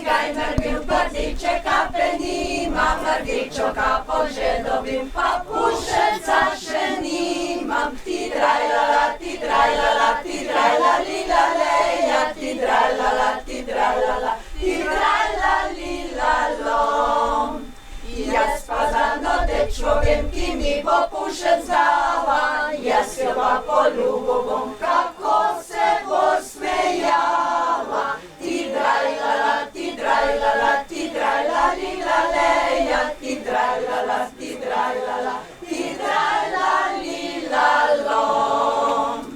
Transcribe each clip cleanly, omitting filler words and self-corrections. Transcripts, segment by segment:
Cigaj nabil bardiče kape nimam, rdičo kapo že dobim, pa pušeca še nimam. Ti drajlala, ti drajlala, ti drajla lila leja, ti drajlala, ti drajlala, ti drajla lila lom. Jaz pa zadnjo dečko vem, ki mi bo pušec dava, jaz jo pa poljubil bom, kako se bo smejala. Ti drajlala, ti drajlala, ti drajla lila leja, ti drajlala, ti drajlala, ti drajla lila lom.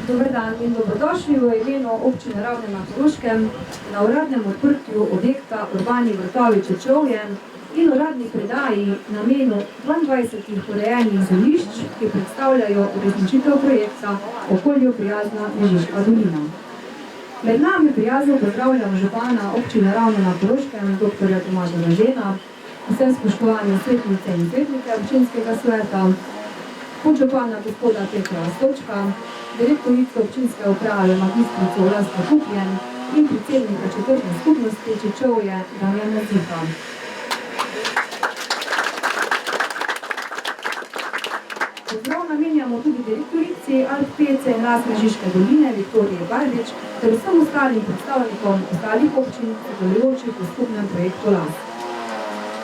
Dober dan in dobrodošli v imenu občine Ravne na Koroškem na uradnem odprtju objekta Urbani vrtovi Čečovje in uradni predaji namenu 22 urejenih zemljišč, ki predstavljajo uresničitev projekta Okolju prijazna Mežiška dolina. Med nami prijazno pozdravljam župana občine Ravne na Koroškem, dr. Tomaža Lažena, vse spoštovane svetnice in svetnike občinskega sveta, podžupana gospoda Petra Stočka, direktorico občinske uprave magistrico Vlasto Kupljen in predsednika četrtne skupnosti Čečovje Damjana Ziha. Pozdrav namenjamo tudi direktorici Alp-PC in Las Mežiške doline Viktorije Barbič ter vsem ostalim predstavnikom ostalih občin, sodelujočih v skupnem projektu Las.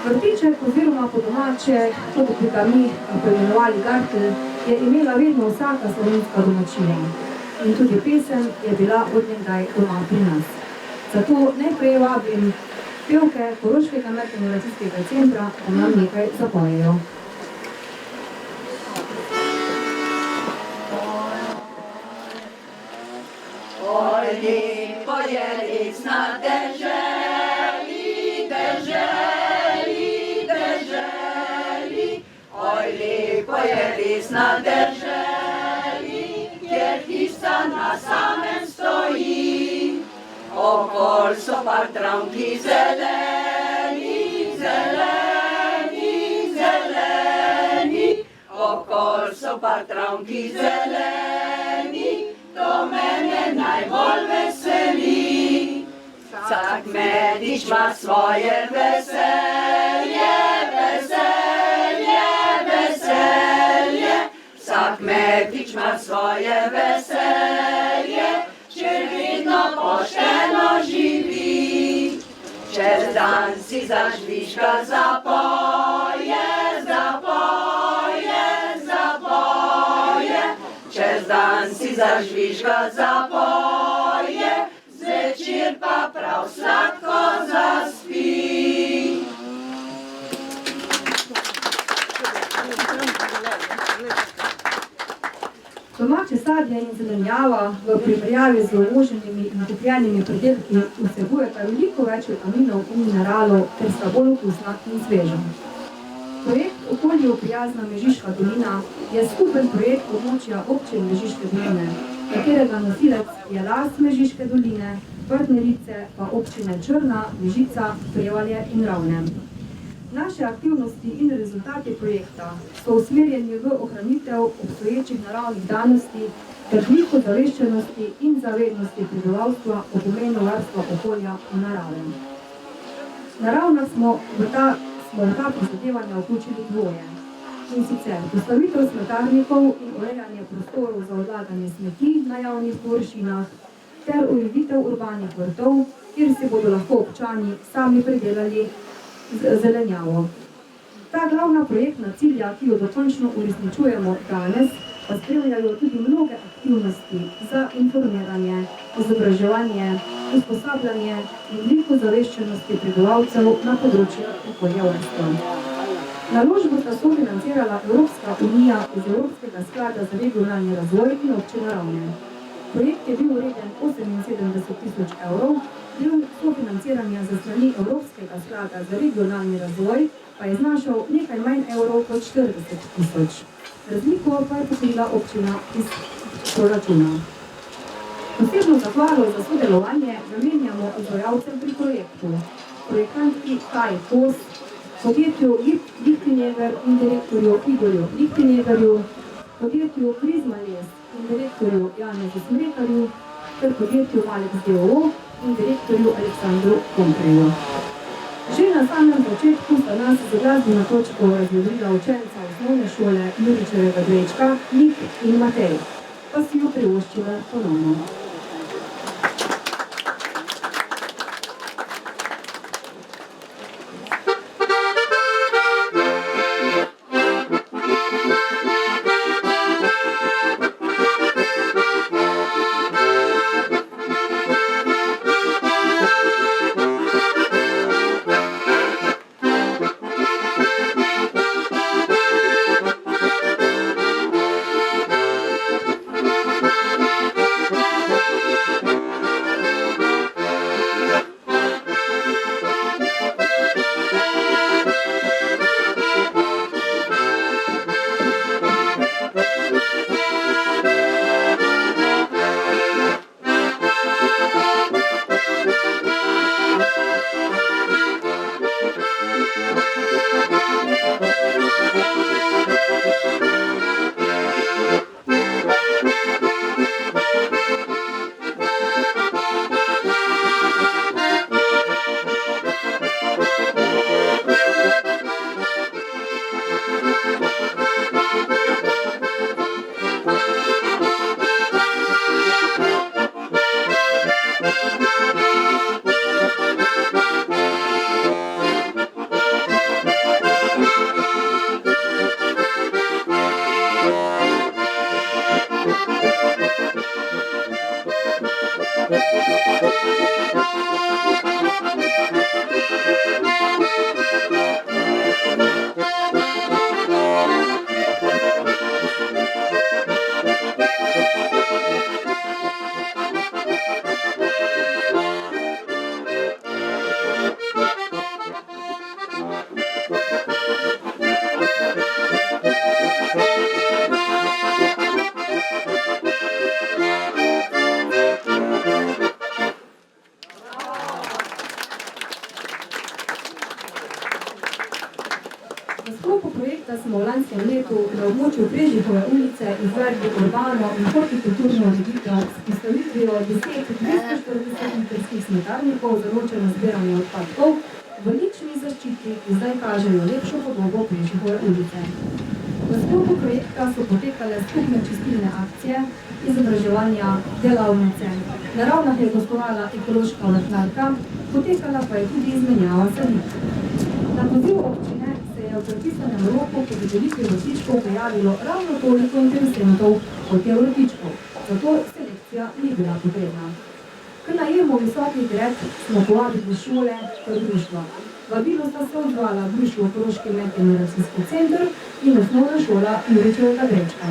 Vrtiček oziroma po domače, kot bi ga mi poimenovali Gartelj, je imela vedno vsaka slovenska domačina. In tudi pesem je bila od nekdaj doma pri nas. Zato najprej vabim pevke Koroškega medgeneracijskega centra, da nam nekaj zapojejo. Oj, lepo je res na deželi, deželi, deželi. Oj, lepo je res na deželi, kjer hiša na samem stoji. Okol so pa travnki zeleni, zeleni, zeleni. Okol so pa travnki zeleni, to mene najbolj veseli. Vsak medič ima svoje veselje, veselje, veselje. Vsak medič ima svoje veselje, če vedno pošteno živi. Čez dan si zažvižga, zapoje, zapoje, zapoje. Čez dan si zažvižga, zapoje, zvečer pa prav sladko zaspi. Domače sadje in zelenjava v primerjavi z uvoženimi in kupljenimi pridelki vsebujeta veliko več vitaminov in mineralov ter sta bolj okusna in sveža. Projekt Okolju prijazna Mežiška dolina je skupen projekt območja občin Mežiške doline, katerega nosilec je Las Mežiške doline, partnerice pa občine Črna, Mežica, Prevalje in Ravne. Naše aktivnosti in rezultati projekta so usmerjeni v ohranitev obstoječih naravnih danosti ter dvig ozaveščenosti in zavednosti prebivalstva o pomenu varstva okolja in narave. Naravno smo v ta prizadevanja vključili dvoje, in sicer postavitev smetarnikov in urejanje prostorov za odlaganje smeti na javnih površinah ter ureditev urbanih vrtov, kjer si bodo lahko občani sami pridelali zelenjavo. Ta glavna projektna cilja, ki jo dokončno uresničujemo danes, pa spremljajo tudi mnoge aktivnosti za informiranje, izobraževanje, usposabljanje in dvig ozaveščenosti prebivalcev na področju okoljevarstva. Naložbo sta sofinancirala Evropska unija iz Evropskega sklada za regionalni razvoj in občina Ravne. Projekt je bil vreden 78.000 evrov, del sofinanciranja za strani Evropskega sklada za regionalni razvoj pa je znašal nekaj manj evrov kot 40.000. Razliko pa je pokrila občina iz proračuna. Posebno zahvalo za sodelovanje namenjamo izvajalcem pri projektu, projektantki Kaj Kos, podjetju Lichtenegger in direktorju Igorju Lichteneggerju, podjetju Prizma Les in direktorju Janezu Smrekarju ter podjetju Malex d.o.o. in direktorju Aleksandru Kompreju. Že na samem začetku sta nas z glasbeno točko razvedrila učenca osnovne šole Juričevega dvojčka Nik in Matej, pa si jo privoščila ponovno. območju Prežihove ulice izvedli urbano in hortikulturno ureditev s postavitvijo 10 240 metrskih smetarnikov za ločeno zbiranje odpadkov v lični zaščiti, ki zdaj kažejo lepšo podobo Prežihove ulice. V sklopu projekta so potekale skupne čistilne akcije, izobraževanja, delavnice. Na Ravnah je gostovala ekološka vrtnarka, potekala pa je tudi izmenjava sadik. Na poziv občine se je v predpisanem roku po dodelitvi vrtičkov pojavilo ravno toliko interesentov, kot je vrtičkov, zato selekcija ni bila potrebna. K najemu visokih gred smo povabili šole ter društva. Vabilo sta se odzvala Društvo Koroški medgeneracijski center in osnovna šola Juričevega Grečka.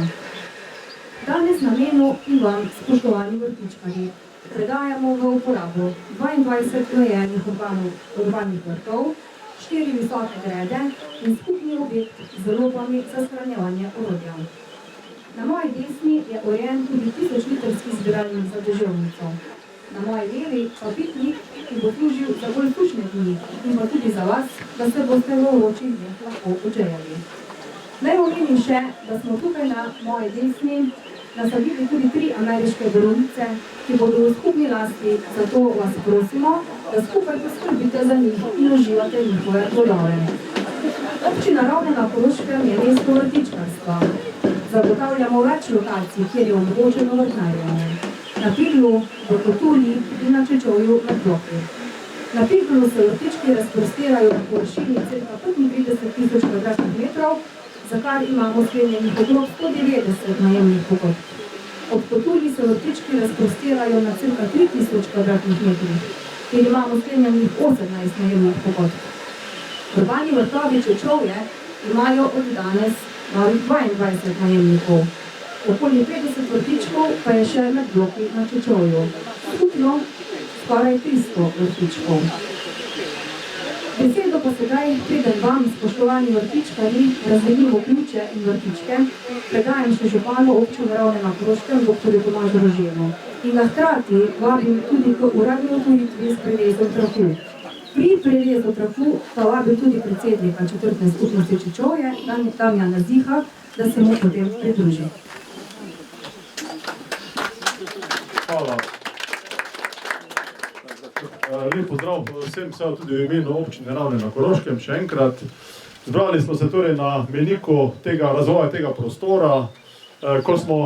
Danes namenu in vam, spoštovani vrtičkarji, predajamo v uporabo 22 urejenih urbanih vrtov, 4 visoke grede in skupni objekt z lopami za shranjevanje orodja. Na moji desni je urejen tudi 1000-litrski zbiralnik za deževnico. Na moji levi pa pitnik, ki bo služil za bolj sušne dni in pa tudi za vas, da se boste v vročih dneh lahko odžejali. Naj omenim še, da smo tukaj na moji desni nasadili tudi 3 ameriške borovnice, ki bodo v skupni lasti, zato vas prosimo, da skupaj poskrbite za njih in uživate njihove plodove. Občina Ravne na Koroškem je mesto vrtičkarstva. Zagotavljamo več lokacij, kjer je omogočeno vrtnarjenje. Na Piglu, v Kotuli in na Čečovju med bloki. Na Piglu se vrtički razprostirajo na površini cirka 35 000 m2, za kar imamo sklenjenih okrog 190 najemnih pogodb. Ob Kotuli se vrtički razprostirajo na cirka 3000 m2, kjer imamo sklenjenih 18 najemnih pogodb. Urbani vrtovi Čečovje imajo od danes novih 22 najemnikov. Okoli 50 vrtičkov pa je še med bloki na Čečovju. Skupno skoraj 300 vrtičkov. Besedo pa sedaj, preden vam, spoštovani vrtičkarji, razdelimo ključe in vrtičke, predajam še županu občine Ravne na Koroškem, dr. Tomažu Roženu. In hkrati vabim tudi k uradni otvoritvi s prerezom traku. Pri prerezu traku pa vabim tudi predsednika četrtne skupnosti Čečovje, Damjana Ziha, da se mu potem pridruži. Hvala. Lep pozdrav vsem, tudi v imenu občine Ravne na Koroškem še enkrat. Zbrali smo se torej na mejniku tega razvoja tega prostora, ko smo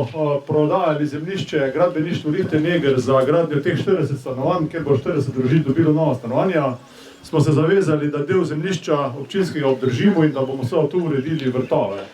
prodajali zemljišče gradbeništvu Rihterneger za gradnjo teh 40 stanovanj, kjer bo 40 družin dobilo nova stanovanja, smo se zavezali, da del zemljišča občinskega obdržimo in da bomo seveda tu uredili vrtove.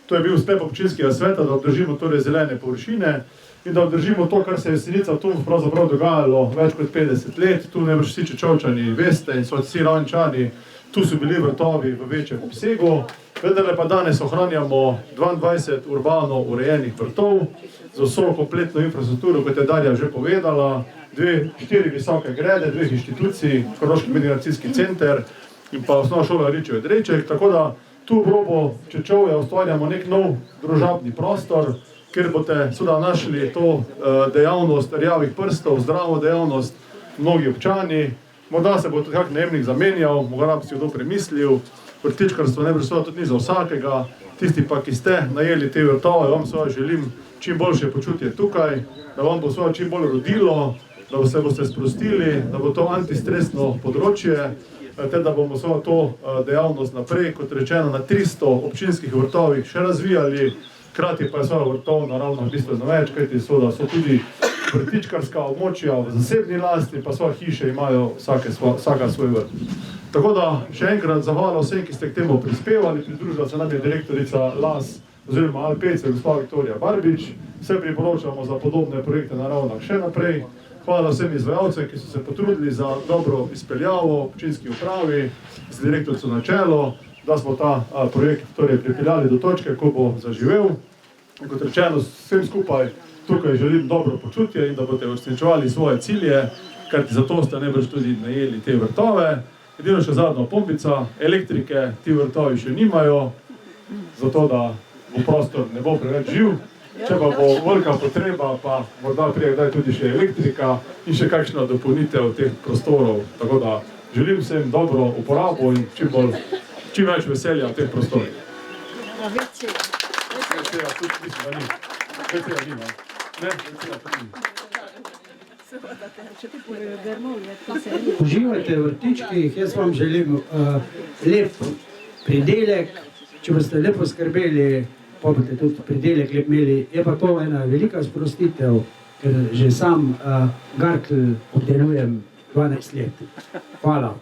To je bil sklep občinskega sveta, da obdržimo torej zelene površine in da obdržimo to, kar se je Jesenica tu pravzaprav dogajalo več kot 50 let. Tu najbrž vsi Čečovčani veste in so vsi Ravnčani, tu so bili vrtovi v večjem obsegu, vendar pa danes ohranjamo 22 urbano urejenih vrtov z vso kompletno infrastrukturo, kot je Darja že povedala, 4 visoke grede, 2 inštitucij, Koroški medgeneracijski center in pa osnovna šola Juričev Dreček, tako da tu v robu Čečovja ustvarjamo nek nov družabni prostor, kjer boste seveda našli to dejavnost rjavih prstov, zdravo dejavnost, mnogi občani. Morda se bo tudi kak najemnik zamenjal, morda bi si kdo premislil. Vrtičkarstvo najbrž seveda tudi ni za vsakega. Tisti pa, ki ste najeli te vrtove, vam seveda želim čim boljše počutje tukaj, da vam bo seveda čim bolj rodilo, da se boste sprostili, da bo to antistresno področje, ter da bomo seveda to dejavnost naprej, kot rečeno, na 300 občinskih vrtovih še razvijali. Hkrati pa je seveda vrtov na Ravnah bistveno več, kajti seveda so tudi vrtičkarska območja v zasebni lasti, pa svoje hiše imajo vsaka svoj vrt. Tako da še enkrat zahvala vsem, ki ste k temu prispevali, pridružila se nam je direktorica LAS oziroma Alpece, gospa Viktorija Barbič. Vse priporočamo za podobne projekte na Ravnah še naprej. Hvala vsem izvajalcem, ki so se potrudili za dobro izpeljavo občinski upravi, z direktorico na čelo, da smo ta projekt torej pripeljali do točke, ko bo zaživel. Kot rečeno, vsem skupaj tukaj želim dobro počutje in da boste uresničevali svoje cilje, ker zato ste najbrž tudi najeli te vrtove. Edino še zadnja pompica, elektrike ti vrtovi še nimajo, zato da bo prostor ne bo preveč živ. Če pa bo velika potreba, pa morda prije kdaj tudi še elektrika in še kakšna dopolnitev teh prostorov. Tako da želim vsem dobro uporabo in čim več veselja v teh prostorih. WC-ja tudi mislim, da ni. WC-ja ni, no. Ne, WC-ja tudi ni. Uživajte v vrtičkih, jaz vam želim lep pridelek, če boste lepo skrbeli, pa boste tudi pridelek lep imeli. Je pa to ena velika sprostitev, ker že sam gartl obdelujem 12 let. Hvala.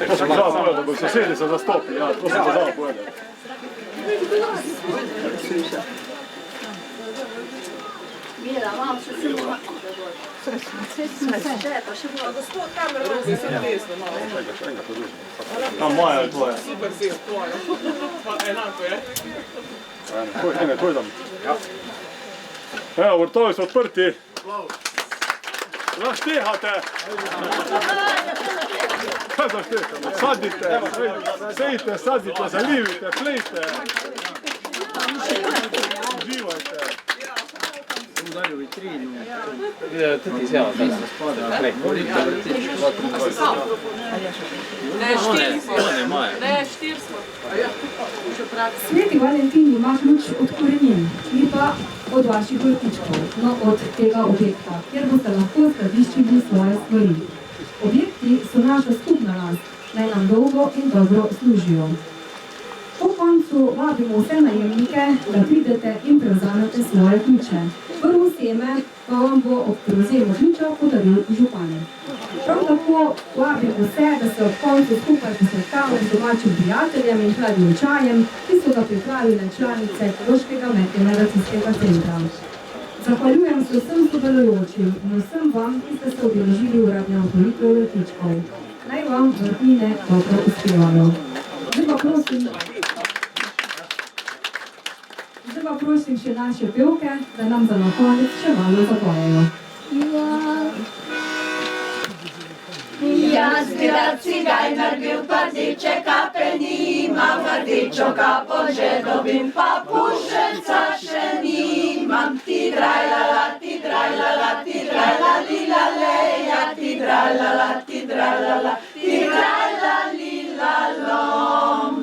To sem znal povedati, da bo sosedi se zastopi, ja, to sem znal povedati. Mira, mam še se mora. Sve, pa še bo. Gospod kamer, se sem desno malo. Tam moja je tvoja. Super si je tvoja. Pa enako je. Tvoj tam. Evo, vrtovi so odprti. Zaštehate. Kaj zaštehate? Sadite, sejte, sadite, zalivite, plejte. Uživajte. Tudi izjava, da se spada. Ne, štir smo. Sveti Valentin ima ključ od korenin, ni pa od vaših vrtičkov, no od tega objekta, kjer boste lahko skladiščili svoje stvari. Objekti so naša skupna last, naj nam dolgo in dobro služijo. Po koncu vabimo vse najemnike, da pridete in prevzamete svoje ključe. Prvo seme pa vam bo ob prevzemu ključa podaril župan. Prav tako vabim vse, da se ob koncu skupaj posvetamo z domačim prijateljem in hladnim čajem, ki so ga pripravile članice Koroškega medgeneracijskega centra. Zahvaljujem se vsem sodelujočim in vsem vam, ki ste se udeležili uradne otvoritve vrtičkov. Naj vam vrtnine dobro uspevajo. Zdaj pa prosim še naše pevke, da nam za na konec še malo zapojejo. Jaz bi rad cigajner bil, pa rdeče kape nimam, rdečo kapo že dobim, pa pušenca še nimam. Ti drajlala, ti drajlala, ti drajla lila leja, ti drajlala, ti drajlala, ti drajla lila lom.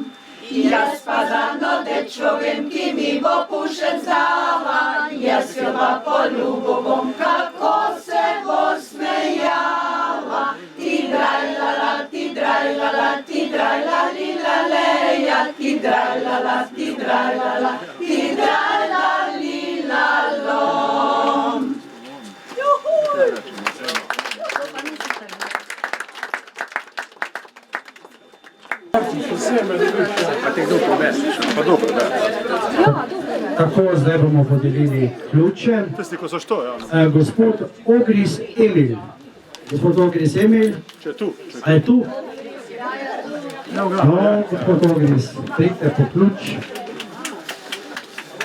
Jaz pa zadnjo dečko vem, ki mi bo pušenc dala, jaz jo pa poljubo bom, kako se bo smejala. Ti drajlala, ti drajlala, ti drajla lila leja, ti drajlala, ti drajlala, ti drajla lila lom. Tako, zdaj bomo podelili ključe. Tisti, ko so što, ja. Gospod Ogris Emil. Gospod Ogris Emil. Če je tu. A je tu? No, gospod Ogris, pridite po ključ.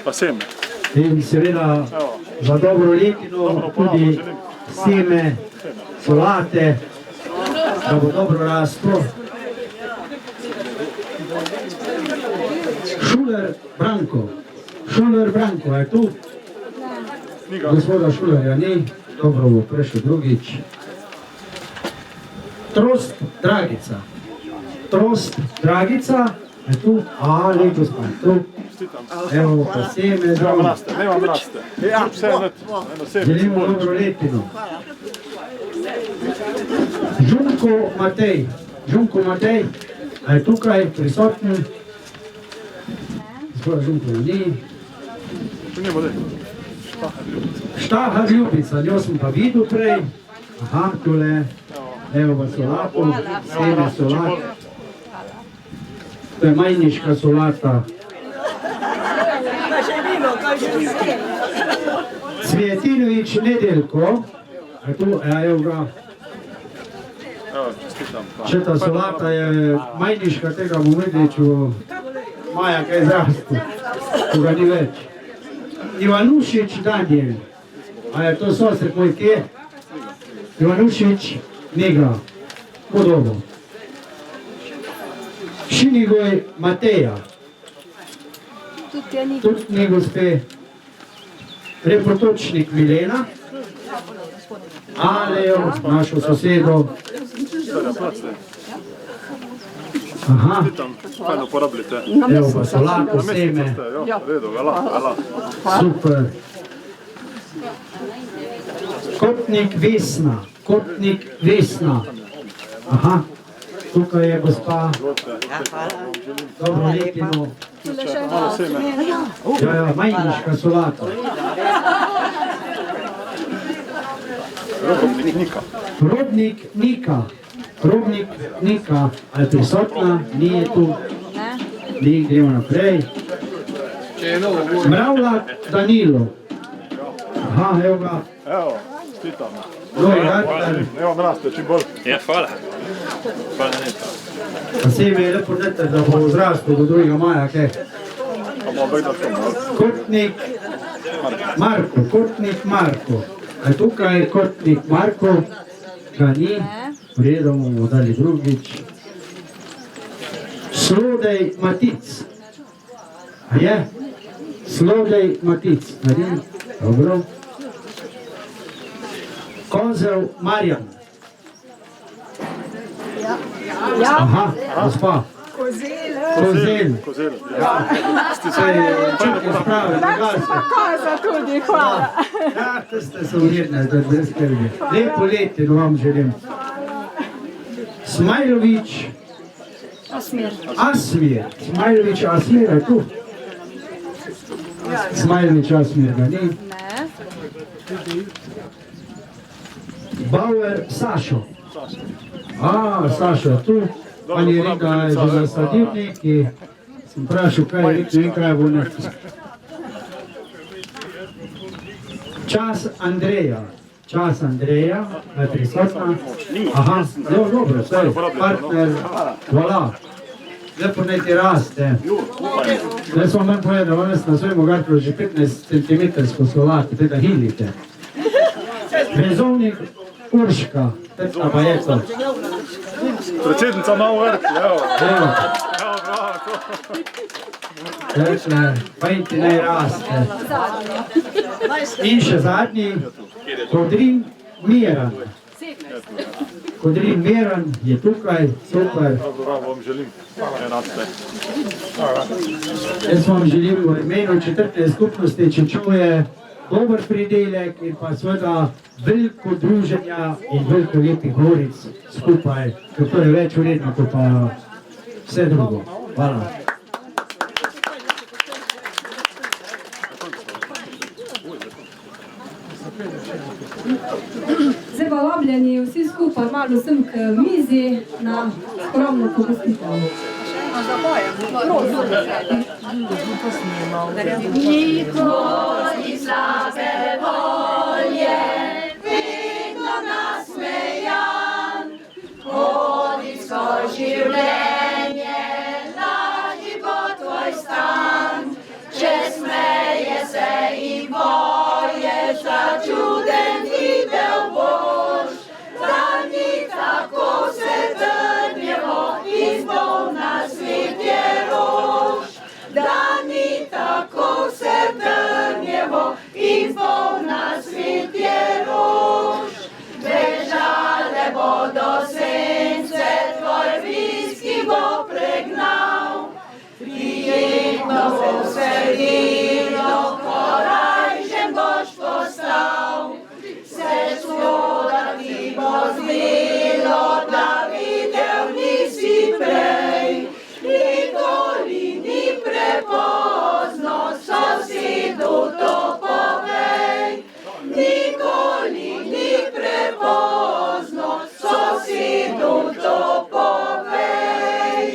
Pa sem. In seveda za dobro letino tudi seme, solate, da bo dobro rastlo. Šuler Branko. Šuler Branko, je tu? Gospoda Šulerja ni. Dobro bo prešel drugič. Trost Dragica. Trost Dragica, je tu? A, lepo smo, tu. Evo pa seme. Ne vam raste. Želimo dobro letino. Žunko Matej. Žunko Matej, a je tukaj prisotni? Gospoda Žunko ni. Štahar Ljubica, njo sem pa videl prej. Aha, tule. Evo pa solato, seme solat. To je majniška solata. Cvjetinović Nedeljko. A tu, evo ga. Če ta solata je majniška tega Momedliču, Maja kaj zrastu, ko ga ni več. Ivanušić Daniel. A je to sosed moj kje? Ivanušić Nega. Podobo. Šinigoj Mateja. Tudi ni gospe. Repotočnik Milena. Alejo, našo sosedo. Aha, Tam, kaj uporabljate? evo pa solato, seme. Ja, redo, vela. Super. Kotnik Vesna. Aha, tukaj je gospa. Dobro letino. Malo seme. Ja, majniška solata. Rokovnik Nika. Robnik Nika. Ali je prisotna? Ni je tu. Ni, gremo naprej. Mravljak Danilo. Aha, evo ga. Evo, spitam. Novi Ratler. Evo, mraste, čim bolj. Ja, hvala. Hvala lepa. Pa se mi je lepo dete, da bo zrastel do 2. maja, kaj? Pa bomo vedno šlo. Kotnik Marko. A tukaj je Kotnik Marko, ga ni. V redu, bomo dali drugič. Slodej Matic. A je? Slodej Matic. A ni? Dobro. Kozel Marjan. Aha, gospa. Kozel. Se čutke sprave, drugače. Koza tudi, hvala. Ja, to ste se uredne, da brez skrbi. Lepo letino vam želim. Smajlović Asmir. Smajlović Asmir je tu. Smajlović Asmir ga ni. Bauer Sašo. Sašo je tu. On je rekel, da je že zasadil nekaj. Sem vprašal, kaj je rekel in kaj bo nekaj. Čas Andreja, je prisotna. Aha, zelo dobro, saj, partner, hvala. Lepo naj ti raste. Zdaj smo manj povedal, danes na svojemu gartlu že 15 cm solato, te da hilite. Brezovnik Urška, tetna pa je to. Predsednica malo vrti, evo. Evo, Bravo, rekle, pa in ti naj raste. In še zadnji, Kodrin Miran. Kodrin Miran je tukaj, super. Bravo, vam želim. Raste. Jaz vam želim v imenu četrte skupnosti Čečuje dober pridelek in pa seveda veliko druženja in veliko lepih goric skupaj, ker to je več vredno kot pa vse drugo. Hvala. Zdaj pa vabljeni vsi skupaj malo sem k mizi na skromno pogostitev. Nikoli slabe volje, vedno nasmejan, hodi skozi življenje, lažji bo tvoj stan, če smeje se in boje, začuden videl boš, da ni tako se trnjevo in polna svet je rož, da ni tako se trnjevo in polna svet je rož. Bežale bodo sence, tvoj bliski bo pregnal, prijetno bo veselilo, korajžen boš postal. Se škoda ti bo zdelo, da videl nisi prej, nikoli ni prepozno, sosedu to povej. Nikoli ni prepozno, sosedu to povej.